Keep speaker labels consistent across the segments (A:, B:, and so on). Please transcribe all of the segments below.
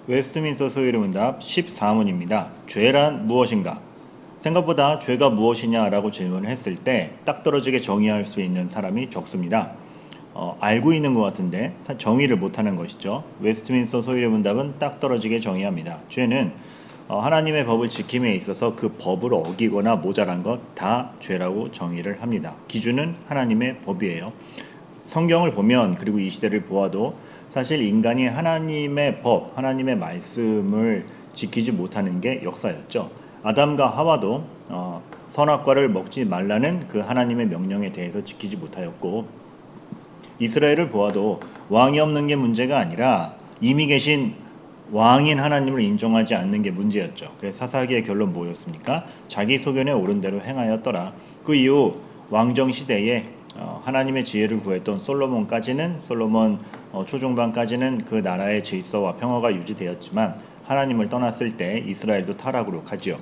A: 웨스트민스터 소위의 문답 14문입니다. 죄란 무엇인가? 생각보다 죄가 무엇이냐라고 질문을 했을 때 딱 떨어지게 정의할 수 있는 사람이 적습니다. 알고 있는 것 같은데 정의를 못하는 것이죠. 웨스트민스터 소위의 문답은 딱 떨어지게 정의합니다. 죄는 하나님의 법을 지킴에 있어서 그 법을 어기거나 모자란 것 다 죄라고 정의를 합니다. 기준은 하나님의 법이에요. 성경을 보면 그리고 이 시대를 보아도 사실 인간이 하나님의 법, 하나님의 말씀을 지키지 못하는 게 역사였죠. 아담과 하와도 선악과를 먹지 말라는 그 하나님의 명령에 대해서 지키지 못하였고, 이스라엘을 보아도 왕이 없는 게 문제가 아니라 이미 계신 왕인 하나님을 인정하지 않는 게 문제였죠. 그래서 사사기의 결론 뭐였습니까? 자기 소견에 옳은 대로 행하였더라. 그 이후 왕정 시대에 하나님의 지혜를 구했던 솔로몬 초중반까지는 그 나라의 질서와 평화가 유지되었지만 하나님을 떠났을 때 이스라엘도 타락으로 가지요.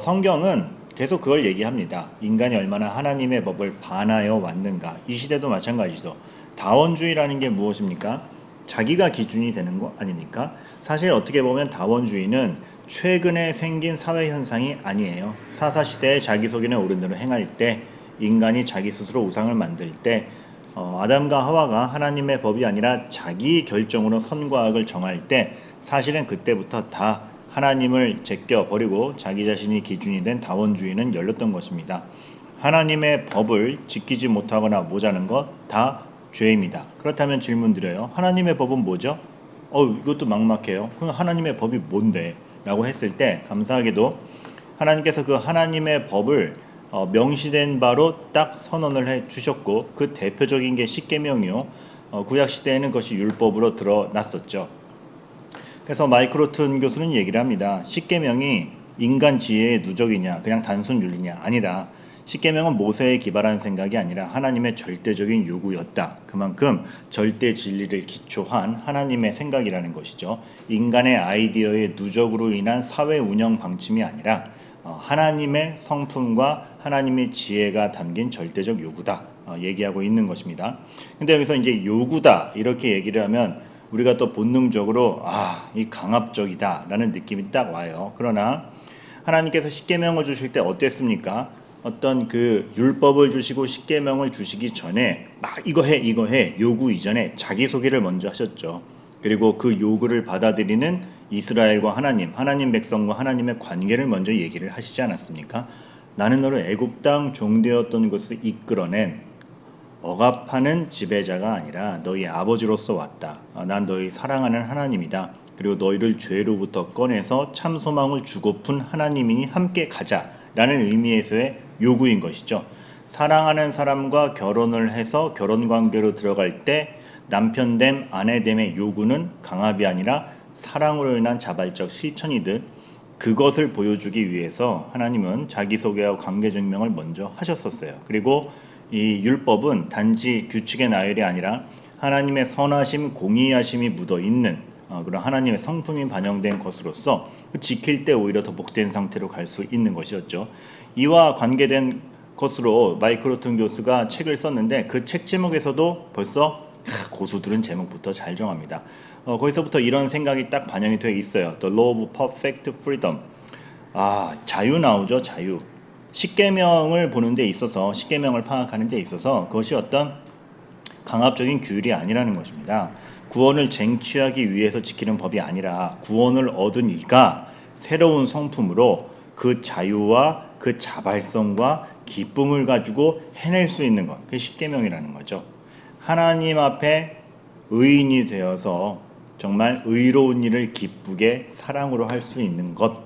A: 성경은 계속 그걸 얘기합니다. 인간이 얼마나 하나님의 법을 반하여 왔는가. 이 시대도 마찬가지죠. 다원주의라는 게 무엇입니까? 자기가 기준이 되는 거 아닙니까? 사실 어떻게 보면 다원주의는 최근에 생긴 사회 현상이 아니에요. 사사시대에 자기 소견에 옳은 대로 행할 때, 인간이 자기 스스로 우상을 만들 때, 아담과 하와가 하나님의 법이 아니라 자기 결정으로 선과 악을 정할 때, 사실은 그때부터 다 하나님을 제껴버리고 자기 자신이 기준이 된 다원주의는 열렸던 것입니다. 하나님의 법을 지키지 못하거나 모자는 것 다 죄입니다. 그렇다면 질문 드려요. 하나님의 법은 뭐죠? 이것도 막막해요. 그럼 하나님의 법이 뭔데? 라고 했을 때 감사하게도 하나님께서 그 하나님의 법을 명시된 바로 딱 선언을 해 주셨고, 그 대표적인 게 십계명이요. 구약 시대에는 그것이 율법으로 드러났었죠. 그래서 마이크로튼 교수는 얘기를 합니다. 십계명이 인간 지혜의 누적이냐, 그냥 단순 윤리냐, 아니다. 십계명은 모세에 기발한 생각이 아니라 하나님의 절대적인 요구였다. 그만큼 절대 진리를 기초한 하나님의 생각이라는 것이죠. 인간의 아이디어의 누적으로 인한 사회 운영 방침이 아니라 하나님의 성품과 하나님의 지혜가 담긴 절대적 요구다. 얘기하고 있는 것입니다. 근데 여기서 이제 요구다 이렇게 얘기를 하면 우리가 또 본능적으로 이 강압적이다 라는 느낌이 딱 와요. 그러나 하나님께서 십계명을 주실 때 어땠습니까? 어떤 그 율법을 주시고 십계명을 주시기 전에 막 이거 해 요구 이전에 자기소개를 먼저 하셨죠. 그리고 그 요구를 받아들이는 이스라엘과 하나님 백성과 하나님의 관계를 먼저 얘기를 하시지 않았습니까? 나는 너를 애굽 땅 종되었던 것을 이끌어낸 억압하는 지배자가 아니라 너희 아버지로서 왔다. 난 너희 사랑하는 하나님이다. 그리고 너희를 죄로부터 꺼내서 참 소망을 주고픈 하나님이니 함께 가자 라는 의미에서의 요구인 것이죠. 사랑하는 사람과 결혼을 해서 결혼관계로 들어갈 때 남편됨 아내됨의 요구는 강압이 아니라 사랑으로 인한 자발적 실천이듯, 그것을 보여주기 위해서 하나님은 자기소개와 관계증명을 먼저 하셨었어요. 그리고 이 율법은 단지 규칙의 나열이 아니라 하나님의 선하심, 공의하심이 묻어있는 그런 하나님의 성품이 반영된 것으로서 지킬 때 오히려 더 복된 상태로 갈 수 있는 것이었죠. 이와 관계된 것으로 마이크로튼 교수가 책을 썼는데, 그 책 제목에서도 벌써 고수들은 제목부터 잘 정합니다. 거기서부터 이런 생각이 딱 반영이 되어 있어요. The Law of Perfect Freedom. 자유 나오죠. 자유. 십계명을 보는 데 있어서, 십계명을 파악하는 데 있어서 그것이 어떤 강압적인 규율이 아니라는 것입니다. 구원을 쟁취하기 위해서 지키는 법이 아니라 구원을 얻은 이가 새로운 성품으로 그 자유와 그 자발성과 기쁨을 가지고 해낼 수 있는 것, 그게 십계명이라는 거죠. 하나님 앞에 의인이 되어서 정말 의로운 일을 기쁘게 사랑으로 할 수 있는 것,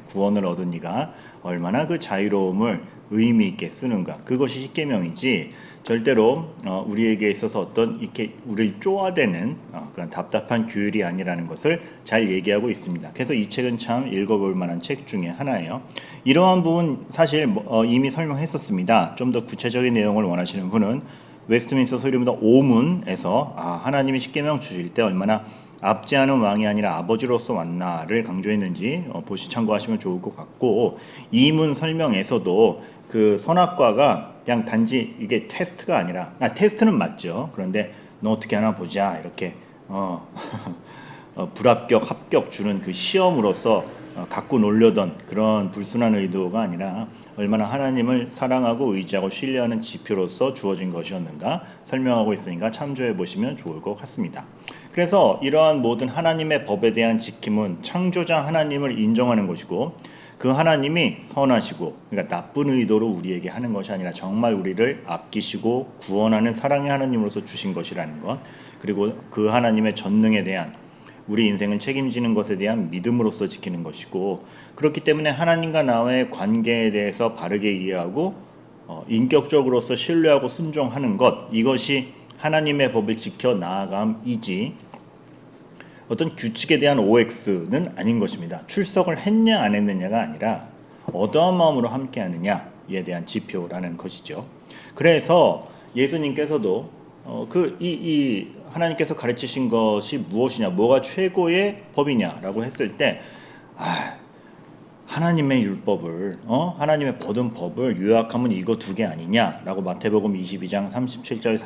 A: 구원을 얻은 이가 얼마나 그 자유로움을 의미 있게 쓰는가, 그것이 십계명이지 절대로 우리에게 있어서 어떤 이렇게 우리를 쪼아대는 그런 답답한 규율이 아니라는 것을 잘 얘기하고 있습니다. 그래서 이 책은 참 읽어볼 만한 책 중에 하나예요. 이러한 부분 사실 이미 설명했었습니다. 좀 더 구체적인 내용을 원하시는 분은 웨스트민스터 소리문답 5문에서 하나님이 십계명 주실 때 얼마나 압제하는 왕이 아니라 아버지로서 왔나를 강조했는지 참고하시면 좋을 것 같고, 2문 설명에서도 그 선악과가 그냥 단지 이게 테스트가 아니라, 테스트는 맞죠. 그런데 너 어떻게 하나 보자 이렇게 불합격, 합격 주는 그 시험으로서 갖고 놀려던 그런 불순한 의도가 아니라 얼마나 하나님을 사랑하고 의지하고 신뢰하는 지표로서 주어진 것이었는가 설명하고 있으니까 참조해 보시면 좋을 것 같습니다. 그래서 이러한 모든 하나님의 법에 대한 지킴은 창조자 하나님을 인정하는 것이고, 그 하나님이 선하시고, 그러니까 나쁜 의도로 우리에게 하는 것이 아니라 정말 우리를 아끼시고 구원하는 사랑의 하나님으로서 주신 것이라는 것, 그리고 그 하나님의 전능에 대한 우리 인생을 책임지는 것에 대한 믿음으로써 지키는 것이고, 그렇기 때문에 하나님과 나와의 관계에 대해서 바르게 이해하고 인격적으로서 신뢰하고 순종하는 것, 이것이 하나님의 법을 지켜 나아감이지 어떤 규칙에 대한 OX는 아닌 것입니다. 출석을 했냐 안 했느냐가 아니라 어떠한 마음으로 함께 하느냐에 대한 지표라는 것이죠. 그래서 예수님께서도 하나님께서 가르치신 것이 무엇이냐, 뭐가 최고의 법이냐라고 했을 때, 하나님의 율법을, 하나님의 모든 법을 요약하면 이거 두 개 아니냐라고 마태복음 22장 37절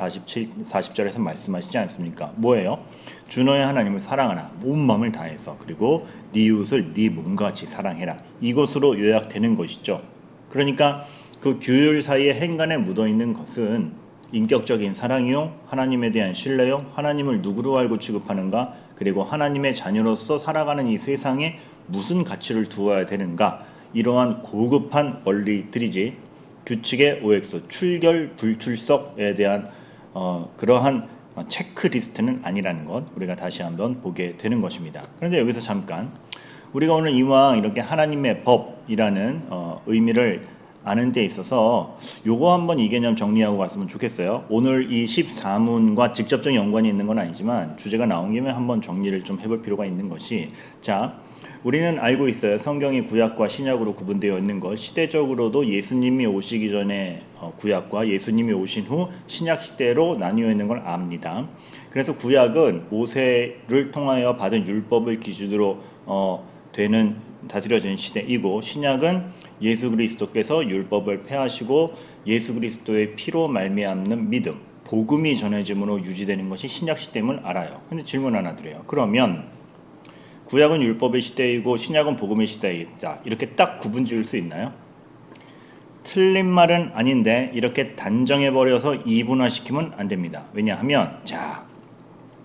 A: 40절에서 말씀하시지 않습니까? 뭐예요? 주 너의 하나님을 사랑하라, 온 마음을 다해서, 그리고 네 이웃을 네 몸과 같이 사랑해라. 이것으로 요약되는 것이죠. 그러니까 그 규율 사이에 행간에 묻어있는 것은 인격적인 사랑이요, 하나님에 대한 신뢰요, 하나님을 누구로 알고 취급하는가, 그리고 하나님의 자녀로서 살아가는 이 세상에 무슨 가치를 두어야 되는가, 이러한 고급한 원리들이지 규칙의 OX, 출결 불출석에 대한 그러한 체크리스트는 아니라는 것, 우리가 다시 한번 보게 되는 것입니다. 그런데 여기서 잠깐, 우리가 오늘 이왕 이렇게 하나님의 법이라는 의미를 아는 데 있어서 요거 한번 이 개념 정리하고 갔으면 좋겠어요. 오늘 이 14문과 직접적 연관이 있는 건 아니지만 주제가 나온 김에 한번 정리를 좀 해볼 필요가 있는 것이, 자, 우리는 알고 있어요. 성경이 구약과 신약으로 구분되어 있는 것, 시대적으로도 예수님이 오시기 전에 구약과 예수님이 오신 후 신약 시대로 나뉘어 있는 걸 압니다. 그래서 구약은 모세를 통하여 받은 율법을 기준으로 되는 다스려진 시대이고, 신약은 예수 그리스도께서 율법을 폐하시고 예수 그리스도의 피로 말미암는 믿음, 복음이 전해짐으로 유지되는 것이 신약 시대임을 알아요. 근데 질문 하나 드려요. 그러면 구약은 율법의 시대이고 신약은 복음의 시대이다, 이렇게 딱 구분 지을 수 있나요? 틀린 말은 아닌데 이렇게 단정해버려서 이분화시키면 안 됩니다. 왜냐하면, 자,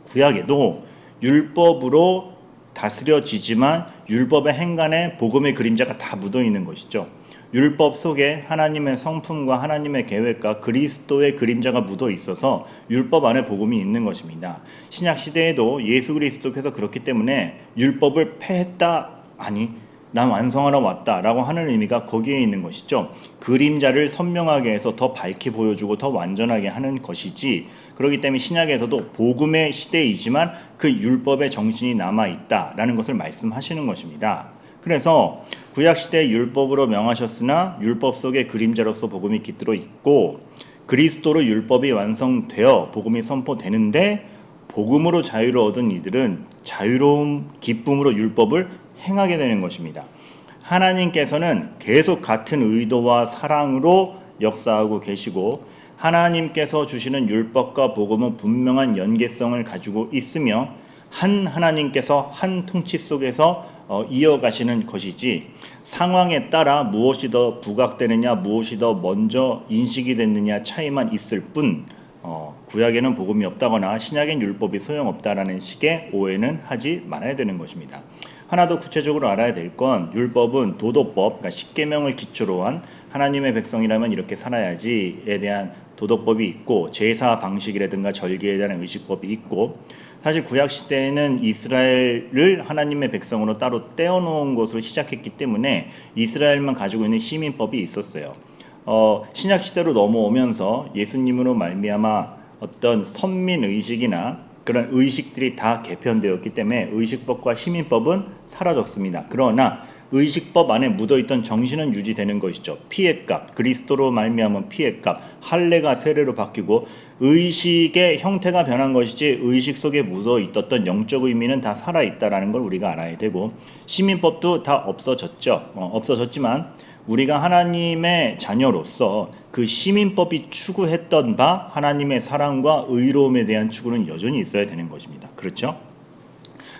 A: 구약에도 율법으로 다스려지지만 율법의 행간에 복음의 그림자가 다 묻어있는 것이죠. 율법 속에 하나님의 성품과 하나님의 계획과 그리스도의 그림자가 묻어 있어서 율법 안에 복음이 있는 것입니다. 신약 시대에도 예수 그리스도께서 그렇기 때문에 율법을 폐했다, 아니 난 완성하러 왔다 라고 하는 의미가 거기에 있는 것이죠. 그림자를 선명하게 해서 더 밝게 보여주고 더 완전하게 하는 것이지, 그렇기 때문에 신약에서도 복음의 시대이지만 그 율법의 정신이 남아있다 라는 것을 말씀하시는 것입니다. 그래서 구약시대의 율법으로 명하셨으나 율법 속의 그림자로서 복음이 깃들어 있고, 그리스도로 율법이 완성되어 복음이 선포되는데, 복음으로 자유를 얻은 이들은 자유로운 기쁨으로 율법을 행하게 되는 것입니다. 하나님께서는 계속 같은 의도와 사랑으로 역사하고 계시고, 하나님께서 주시는 율법과 복음은 분명한 연계성을 가지고 있으며 한 하나님께서 한 통치 속에서 이어가시는 것이지, 상황에 따라 무엇이 더 부각되느냐, 무엇이 더 먼저 인식이 됐느냐 차이만 있을 뿐, 구약에는 복음이 없다거나 신약엔 율법이 소용없다라는 식의 오해는 하지 말아야 되는 것입니다. 하나 더 구체적으로 알아야 될 건, 율법은 도덕법, 그러니까 십계명을 기초로 한 하나님의 백성이라면 이렇게 살아야지에 대한 도덕법이 있고, 제사 방식이라든가 절기에 대한 의식법이 있고, 사실 구약 시대에는 이스라엘을 하나님의 백성으로 따로 떼어놓은 것으로 시작했기 때문에 이스라엘만 가지고 있는 시민법이 있었어요. 신약 시대로 넘어오면서 예수님으로 말미암아 어떤 선민 의식이나 그런 의식들이 다 개편되었기 때문에 의식법과 시민법은 사라졌습니다. 그러나 의식법 안에 묻어있던 정신은 유지되는 것이죠. 피해값, 그리스도로 말미암은 피해값, 할례가 세례로 바뀌고 의식의 형태가 변한 것이지 의식 속에 묻어있었던 영적 의미는 다 살아있다는 걸 우리가 알아야 되고, 시민법도 다 없어졌죠. 없어졌지만 우리가 하나님의 자녀로서 그 시민법이 추구했던 바 하나님의 사랑과 의로움에 대한 추구는 여전히 있어야 되는 것입니다. 그렇죠?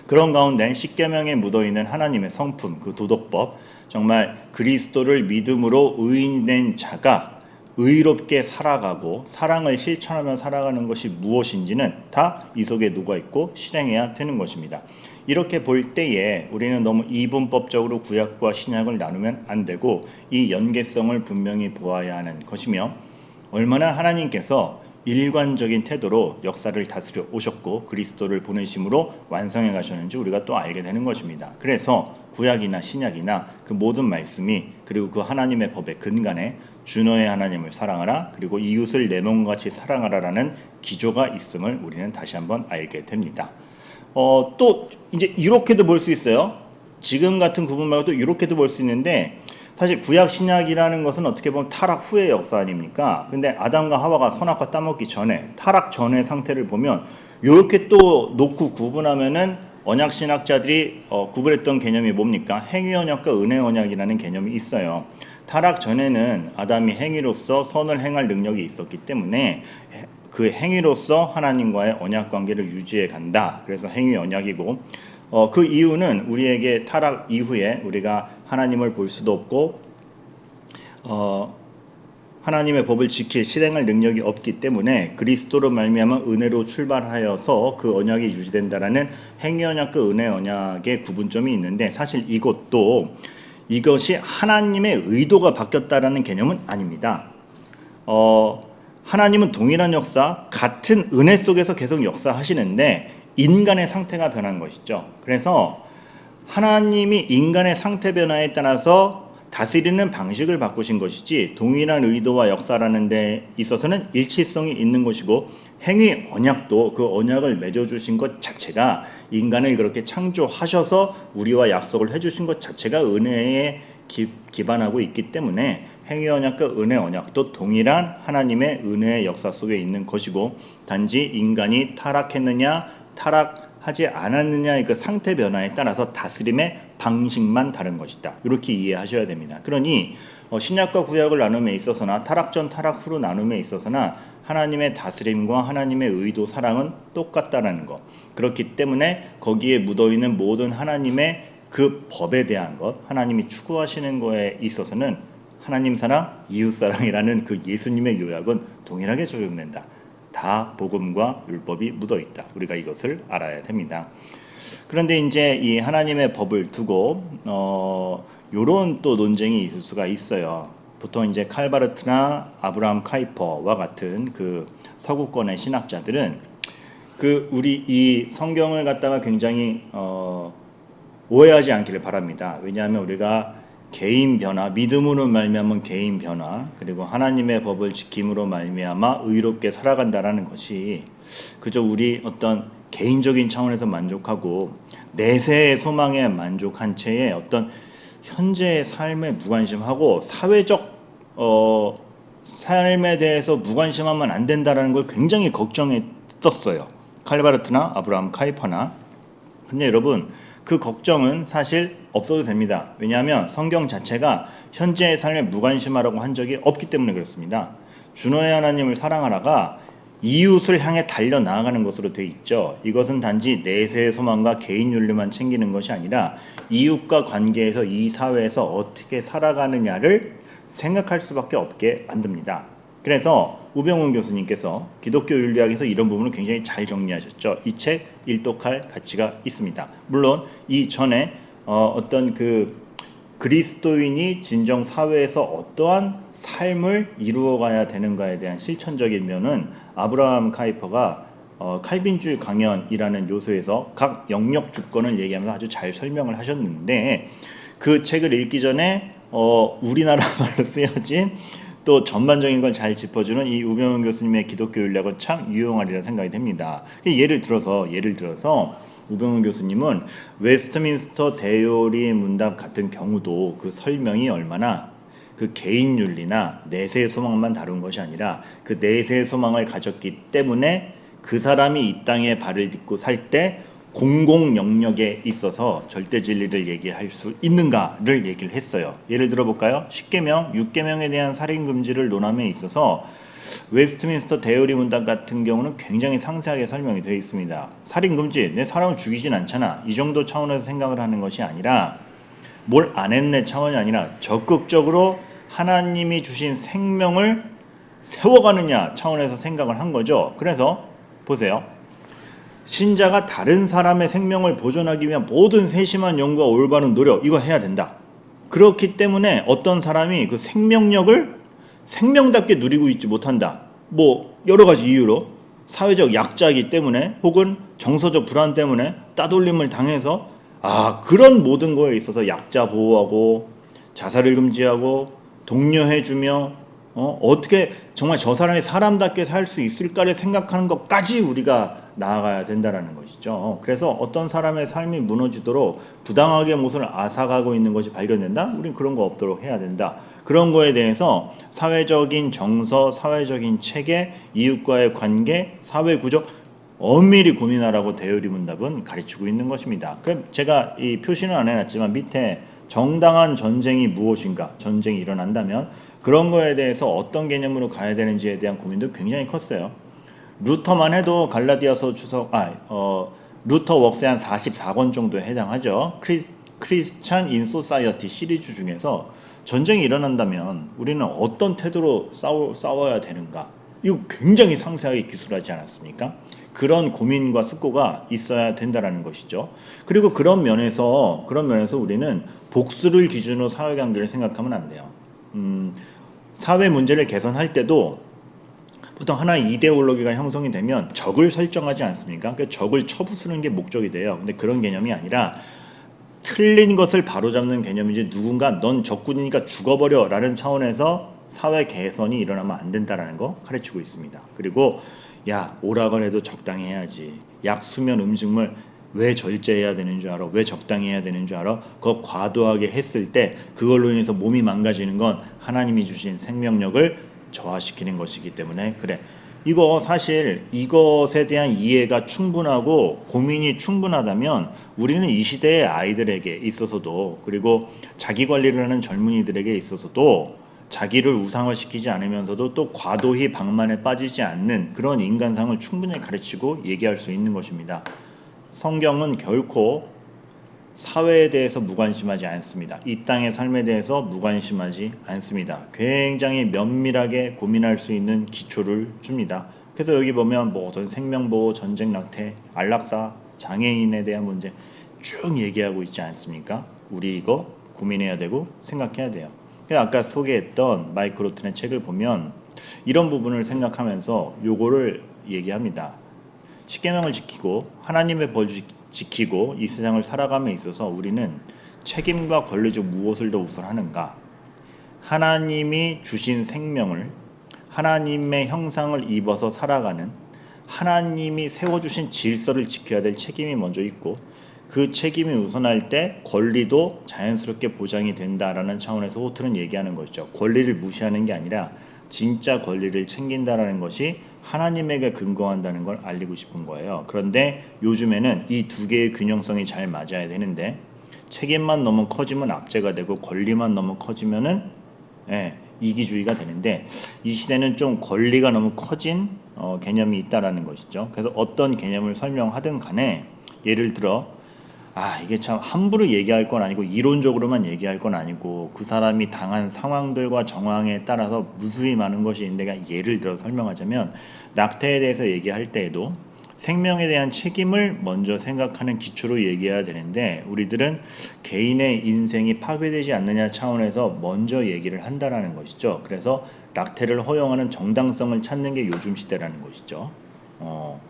A: 그런 가운데 십계명에 묻어있는 하나님의 성품, 그 도덕법, 정말 그리스도를 믿음으로 의인된 자가 의롭게 살아가고 사랑을 실천하며 살아가는 것이 무엇인지는 다 이 속에 녹아있고 실행해야 되는 것입니다. 이렇게 볼 때에 우리는 너무 이분법적으로 구약과 신약을 나누면 안 되고 이 연계성을 분명히 보아야 하는 것이며, 얼마나 하나님께서 일관적인 태도로 역사를 다스려 오셨고 그리스도를 보내심으로 완성해 가셨는지 우리가 또 알게 되는 것입니다. 그래서 구약이나 신약이나 그 모든 말씀이, 그리고 그 하나님의 법의 근간에 주 너의 하나님을 사랑하라, 그리고 이웃을 내 몸과 같이 사랑하라라는 기조가 있음을 우리는 다시 한번 알게 됩니다. 또 이제 이렇게도 볼 수 있어요. 지금 같은 구분 말고 또 이렇게도 볼 수 있는데, 사실 구약 신약이라는 것은 어떻게 보면 타락 후의 역사 아닙니까? 근데 아담과 하와가 선악과 따먹기 전에, 타락 전의 상태를 보면 이렇게 또 놓고 구분하면은 언약 신학자들이 구분했던 개념이 뭡니까? 행위 언약과 은혜 언약이라는 개념이 있어요. 타락 전에는 아담이 행위로서 선을 행할 능력이 있었기 때문에 그 행위로서 하나님과의 언약 관계를 유지해 간다. 그래서 행위 언약이고, 그 이유는 우리에게 타락 이후에 우리가 하나님을 볼 수도 없고 하나님의 법을 지킬 실행할 능력이 없기 때문에 그리스도로 말미암아 은혜로 출발하여서 그 언약이 유지된다라는 행위 언약과 은혜 언약의 구분점이 있는데, 사실 이것이 하나님의 의도가 바뀌었다라는 개념은 아닙니다. 하나님은 동일한 역사, 같은 은혜 속에서 계속 역사하시는데 인간의 상태가 변한 것이죠. 그래서 하나님이 인간의 상태 변화에 따라서 다스리는 방식을 바꾸신 것이지, 동일한 의도와 역사라는 데 있어서는 일치성이 있는 것이고, 행위 언약도 그 언약을 맺어주신 것 자체가, 인간을 그렇게 창조하셔서 우리와 약속을 해주신 것 자체가 은혜에 기반하고 있기 때문에 행위 언약과 은혜 언약도 동일한 하나님의 은혜의 역사 속에 있는 것이고, 단지 인간이 타락했느냐 타락하지 않았느냐의 그 상태 변화에 따라서 다스림의 방식만 다른 것이다. 이렇게 이해하셔야 됩니다. 그러니 신약과 구약을 나눔에 있어서나 타락 전 타락 후로 나눔에 있어서나 하나님의 다스림과 하나님의 의도 사랑은 똑같다라는 것. 그렇기 때문에 거기에 묻어있는 모든 하나님의 그 법에 대한 것, 하나님이 추구하시는 거에 있어서는 하나님 사랑, 이웃 사랑이라는 그 예수님의 요약은 동일하게 적용된다. 다 복음과 율법이 묻어 있다. 우리가 이것을 알아야 됩니다. 그런데 이제 이 하나님의 법을 두고 요런 또 논쟁이 있을 수가 있어요. 보통 이제 칼바르트나 아브라함 카이퍼와 같은 그 서구권의 신학자들은 우리 이 성경을 갖다가 굉장히 오해하지 않기를 바랍니다. 왜냐하면 우리가 개인 변화, 믿음으로 말미암은 개인 변화, 그리고 하나님의 법을 지킴으로 말미암아 의롭게 살아간다라는 것이 그저 우리 어떤 개인적인 차원에서 만족하고 내세의 소망에 만족한 채의 어떤 현재의 삶에 무관심하고 사회적 삶에 대해서 무관심하면 안 된다라는 걸 굉장히 걱정했었어요. 칼바르트나 아브라함 카이퍼나. 근데 여러분, 그 걱정은 사실 없어도 됩니다. 왜냐하면 성경 자체가 현재의 삶에 무관심하라고 한 적이 없기 때문에 그렇습니다. 주 너의 하나님을 사랑하라가 이웃을 향해 달려나아가는 것으로 되어 있죠. 이것은 단지 내세의 소망과 개인 윤리만 챙기는 것이 아니라 이웃과 관계에서 이 사회에서 어떻게 살아가느냐를 생각할 수밖에 없게 만듭니다. 그래서 우병훈 교수님께서 기독교 윤리학에서 이런 부분을 굉장히 잘 정리하셨죠. 이 책 일독할 가치가 있습니다. 물론 이전에 어떤 그리스도인이 진정 사회에서 어떠한 삶을 이루어가야 되는가에 대한 실천적인 면은 아브라함 카이퍼가 칼빈주의 강연이라는 요소에서 각 영역 주권을 얘기하면서 아주 잘 설명을 하셨는데, 그 책을 읽기 전에 우리나라 말로 쓰여진 또 전반적인 걸 잘 짚어주는 이 우병훈 교수님의 기독교 윤리학은 참 유용하리라 생각이 됩니다. 예를 들어서 우병훈 교수님은 웨스트민스터 대요리 문답 같은 경우도 그 설명이 얼마나 그 개인 윤리나 내세의 소망만 다룬 것이 아니라 그 내세의 소망을 가졌기 때문에 그 사람이 이 땅에 발을 딛고 살 때 공공 영역에 있어서 절대 진리를 얘기할 수 있는가를 얘기를 했어요. 예를 들어 볼까요? 10계명, 6계명에 대한 살인 금지를 논함에 있어서 웨스트민스터 대여리 문답 같은 경우는 굉장히 상세하게 설명이 되어 있습니다. 살인금지, 내 사람을 죽이진 않잖아. 이 정도 차원에서 생각을 하는 것이 아니라 뭘 안 했네 차원이 아니라 적극적으로 하나님이 주신 생명을 세워가느냐 차원에서 생각을 한 거죠. 그래서 보세요. 신자가 다른 사람의 생명을 보존하기 위한 모든 세심한 연구와 올바른 노력 이거 해야 된다. 그렇기 때문에 어떤 사람이 그 생명력을 생명답게 누리고 있지 못한다. 뭐 여러 가지 이유로 사회적 약자이기 때문에 혹은 정서적 불안 때문에 따돌림을 당해서 그런 모든 거에 있어서 약자 보호하고 자살을 금지하고 독려해주며 어떻게 정말 저 사람이 사람답게 살 수 있을까를 생각하는 것까지 우리가 나아가야 된다는 것이죠. 그래서 어떤 사람의 삶이 무너지도록 부당하게 무엇을 앗아가고 있는 것이 발견된다? 우린 그런 거 없도록 해야 된다. 그런 거에 대해서 사회적인 정서, 사회적인 체계, 이웃과의 관계, 사회 구조 엄밀히 고민하라고 대여리 문답은 가르치고 있는 것입니다. 그럼 제가 이 표시는 안 해놨지만 밑에 정당한 전쟁이 무엇인가, 전쟁이 일어난다면 그런 거에 대해서 어떤 개념으로 가야 되는지에 대한 고민도 굉장히 컸어요. 루터만 해도 갈라디아서 주석, 루터 웍스의 한 44권 정도에 해당하죠. 크리스찬 인 소사이어티 시리즈 중에서 전쟁이 일어난다면 우리는 어떤 태도로 싸워야 되는가? 이거 굉장히 상세하게 기술하지 않았습니까? 그런 고민과 숙고가 있어야 된다는 것이죠. 그리고 그런 면에서 우리는 복수를 기준으로 사회관계를 생각하면 안 돼요. 사회 문제를 개선할 때도 보통 하나의 이데올로기가 형성이 되면 적을 설정하지 않습니까? 그러니까 적을 쳐부수는 게 목적이 돼요. 근데 그런 개념이 아니라 틀린 것을 바로잡는 개념이지 누군가 넌 적군이니까 죽어버려 라는 차원에서 사회 개선이 일어나면 안 된다는 거 가르치고 있습니다. 그리고 야 오락을 해도 적당히 해야지. 약, 수면, 음식물 왜 절제해야 되는 줄 알아? 왜 적당히 해야 되는 줄 알아? 그거 과도하게 했을 때 그걸로 인해서 몸이 망가지는 건 하나님이 주신 생명력을 저하시키는 것이기 때문에 그래. 이거 사실 이것에 대한 이해가 충분하고 고민이 충분하다면 우리는 이 시대의 아이들에게 있어서도 그리고 자기 관리를 하는 젊은이들에게 있어서도 자기를 우상화시키지 않으면서도 또 과도히 방만에 빠지지 않는 그런 인간상을 충분히 가르치고 얘기할 수 있는 것입니다. 성경은 결코 사회에 대해서 무관심하지 않습니다. 이 땅의 삶에 대해서 무관심하지 않습니다. 굉장히 면밀하게 고민할 수 있는 기초를 줍니다. 그래서 여기 보면 뭐 어떤 생명보호, 전쟁 낙태, 안락사, 장애인에 대한 문제 쭉 얘기하고 있지 않습니까? 우리 이거 고민해야 되고 생각해야 돼요. 아까 소개했던 마이크 로튼의 책을 보면 이런 부분을 생각하면서 요거를 얘기합니다. 십계명을 지키고 하나님의 벌 지키고 이 세상을 살아감에 있어서 우리는 책임과 권리 중 무엇을 더 우선하는가? 하나님이 주신 생명을 하나님의 형상을 입어서 살아가는 하나님이 세워주신 질서를 지켜야 될 책임이 먼저 있고 그 책임이 우선할 때 권리도 자연스럽게 보장이 된다라는 차원에서 호트는 얘기하는 것이죠. 권리를 무시하는 게 아니라 진짜 권리를 챙긴다라는 것이 하나님에게 근거한다는 걸 알리고 싶은 거예요. 그런데 요즘에는 이 두 개의 균형성이 잘 맞아야 되는데 책임만 너무 커지면 압제가 되고 권리만 너무 커지면은 이기주의가 되는데 이 시대는 좀 권리가 너무 커진 개념이 있다라는 것이죠. 그래서 어떤 개념을 설명하든 간에 예를 들어 이게 참 함부로 얘기할 건 아니고 이론적으로만 얘기할 건 아니고 그 사람이 당한 상황들과 정황에 따라서 무수히 많은 것이 있는데 예를 들어 설명하자면 낙태에 대해서 얘기할 때에도 생명에 대한 책임을 먼저 생각하는 기초로 얘기해야 되는데 우리들은 개인의 인생이 파괴되지 않느냐 차원에서 먼저 얘기를 한다라는 것이죠. 그래서 낙태를 허용하는 정당성을 찾는 게 요즘 시대라는 것이죠.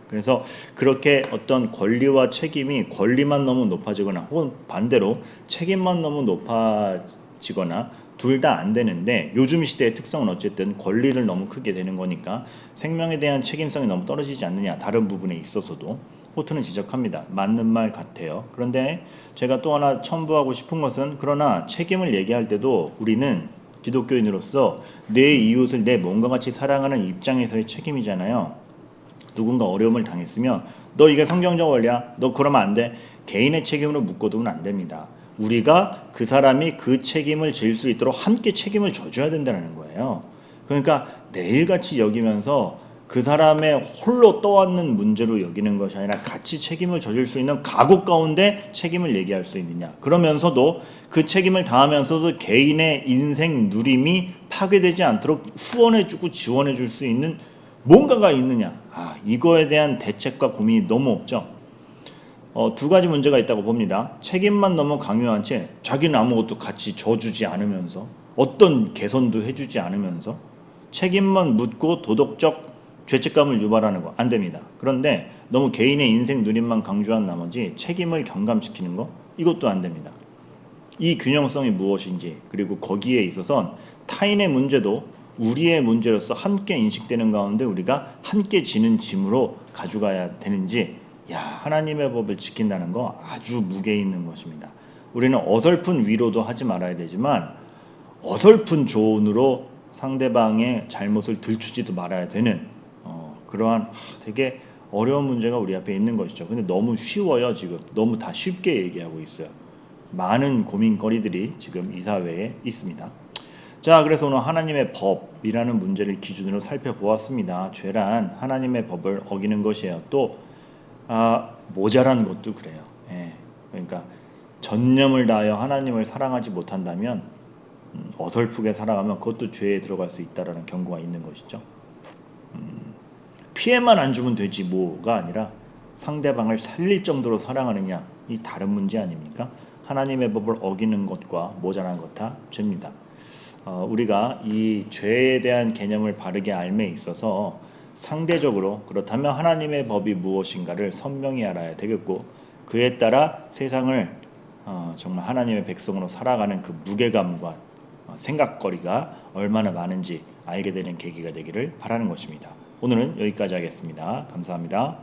A: 그래서 그렇게 어떤 권리와 책임이 권리만 너무 높아지거나 혹은 반대로 책임만 너무 높아지거나 둘 다 안 되는데 요즘 시대의 특성은 어쨌든 권리를 너무 크게 되는 거니까 생명에 대한 책임성이 너무 떨어지지 않느냐 다른 부분에 있어서도 호트는 지적합니다. 맞는 말 같아요. 그런데 제가 또 하나 첨부하고 싶은 것은 그러나 책임을 얘기할 때도 우리는 기독교인으로서 내 이웃을 내 몸과 같이 사랑하는 입장에서의 책임이잖아요. 누군가 어려움을 당했으면 너 이게 성경적 원리야? 너 그러면 안 돼. 개인의 책임으로 묶어두면 안 됩니다. 우리가 그 사람이 그 책임을 질 수 있도록 함께 책임을 져줘야 된다는 거예요. 그러니까 내일같이 여기면서 그 사람의 홀로 떠안는 문제로 여기는 것이 아니라 같이 책임을 져줄 수 있는 각오 가운데 책임을 얘기할 수 있느냐. 그러면서도 그 책임을 다하면서도 개인의 인생 누림이 파괴되지 않도록 후원해주고 지원해줄 수 있는 뭔가가 있느냐. 이거에 대한 대책과 고민이 너무 없죠. 두 가지 문제가 있다고 봅니다. 책임만 너무 강요한 채 자기는 아무것도 같이 져주지 않으면서 어떤 개선도 해주지 않으면서 책임만 묻고 도덕적 죄책감을 유발하는 거 안 됩니다. 그런데 너무 개인의 인생 누림만 강조한 나머지 책임을 경감시키는 거 이것도 안 됩니다. 이 균형성이 무엇인지 그리고 거기에 있어선 타인의 문제도 우리의 문제로서 함께 인식되는 가운데 우리가 함께 지는 짐으로 가져가야 되는지 하나님의 법을 지킨다는 거 아주 무게 있는 것입니다. 우리는 어설픈 위로도 하지 말아야 되지만 어설픈 조언으로 상대방의 잘못을 들추지도 말아야 되는 그러한 되게 어려운 문제가 우리 앞에 있는 것이죠. 근데 너무 쉬워요. 지금 너무 다 쉽게 얘기하고 있어요. 많은 고민거리들이 지금 이 사회에 있습니다. 자, 그래서 오늘 하나님의 법이라는 문제를 기준으로 살펴보았습니다. 죄란 하나님의 법을 어기는 것이에요. 또 모자란 것도 그래요. 그러니까 전념을 다하여 하나님을 사랑하지 못한다면 어설프게 살아가면 그것도 죄에 들어갈 수 있다라는 경고가 있는 것이죠. 피해만 안 주면 되지 뭐가 아니라 상대방을 살릴 정도로 사랑하느냐 이 다른 문제 아닙니까? 하나님의 법을 어기는 것과 모자란 것 다 죄입니다. 우리가 이 죄에 대한 개념을 바르게 알매 있어서 상대적으로 그렇다면 하나님의 법이 무엇인가를 선명히 알아야 되겠고 그에 따라 세상을 정말 하나님의 백성으로 살아가는 그 무게감과 생각거리가 얼마나 많은지 알게 되는 계기가 되기를 바라는 것입니다. 오늘은 여기까지 하겠습니다. 감사합니다.